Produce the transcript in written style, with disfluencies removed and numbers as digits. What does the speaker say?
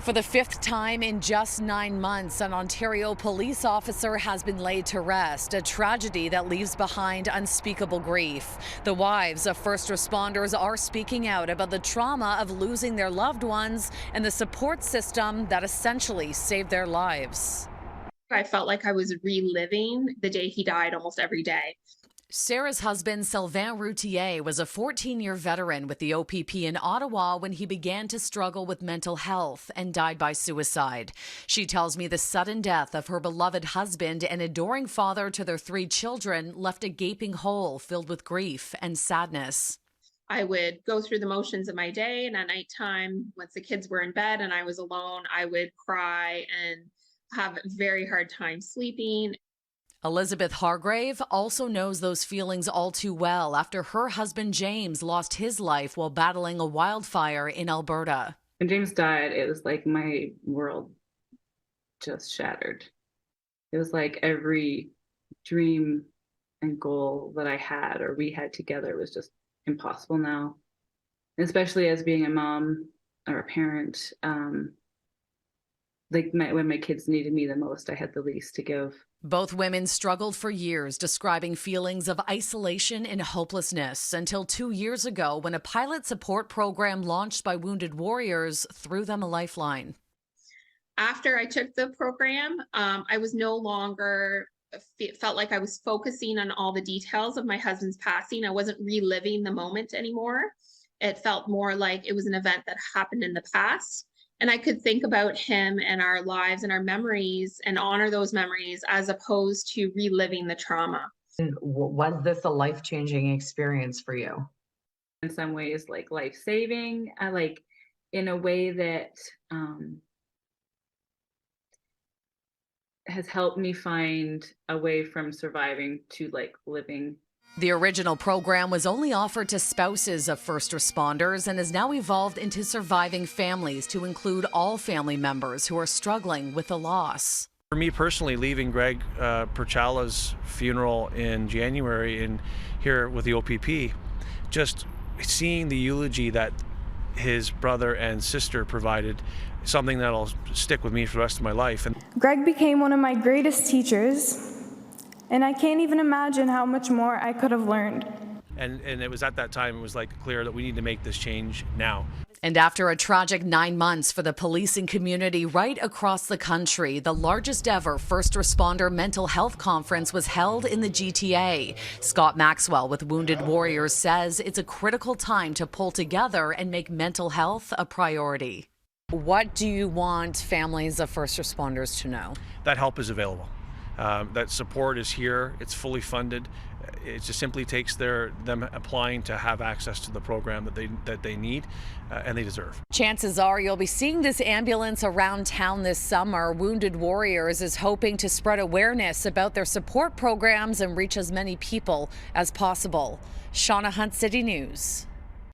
For the fifth time in just 9 months, an Ontario police officer has been laid to rest, a tragedy that leaves behind unspeakable grief. The wives of first responders are speaking out about the trauma of losing their loved ones and the support system that essentially saved their lives. I felt like I was reliving the day he died almost every day. Sarah's husband, Sylvain Routier, was a 14-year veteran with the OPP in Ottawa when he began to struggle with mental health and died by suicide. She tells me the sudden death of her beloved husband and adoring father to their 3 children left a gaping hole filled with grief and sadness. I would go through the motions of my day, and at nighttime, once the kids were in bed and I was alone, I would cry and have a very hard time sleeping. Elizabeth Hargrave also knows those feelings all too well after her husband James lost his life while battling a wildfire in Alberta. When James died, it was like my world just shattered. It was like every dream and goal that I had or we had together was just impossible now. And especially as being a mom or a parent, when my kids needed me the most, I had the least to give. Both women struggled for years, describing feelings of isolation and hopelessness until 2 years ago when a pilot support program launched by Wounded Warriors threw them a lifeline. After I took the program, I was no longer felt like I was focusing on all the details of my husband's passing. I wasn't reliving the moment anymore. It felt more like it was an event that happened in the past. And I could think about him and our lives and our memories and honor those memories as opposed to reliving the trauma. Was this a life-changing experience for you? In some ways, like life-saving, in a way that has helped me find a way from surviving to living. The original program was only offered to spouses of first responders and has now evolved into surviving families to include all family members who are struggling with the loss. For me personally, leaving Greg Perchala's funeral in January and here with the OPP, just seeing the eulogy that his brother and sister provided, something that'll stick with me for the rest of my life. And Greg became one of my greatest teachers. And I can't even imagine how much more I could have learned. And it was at that time, it was clear that we need to make this change now. And after a tragic 9 months for the policing community right across the country, the largest ever first responder mental health conference was held in the GTA. Scott Maxwell with Wounded Warriors says it's a critical time to pull together and make mental health a priority. What do you want families of first responders to know? That help is available. That support is here. It's fully funded. It just simply takes them applying to have access to the program that they need and they deserve. Chances are you'll be seeing this ambulance around town this summer. Wounded Warriors is hoping to spread awareness about their support programs and reach as many people as possible. Shauna Hunt, City News.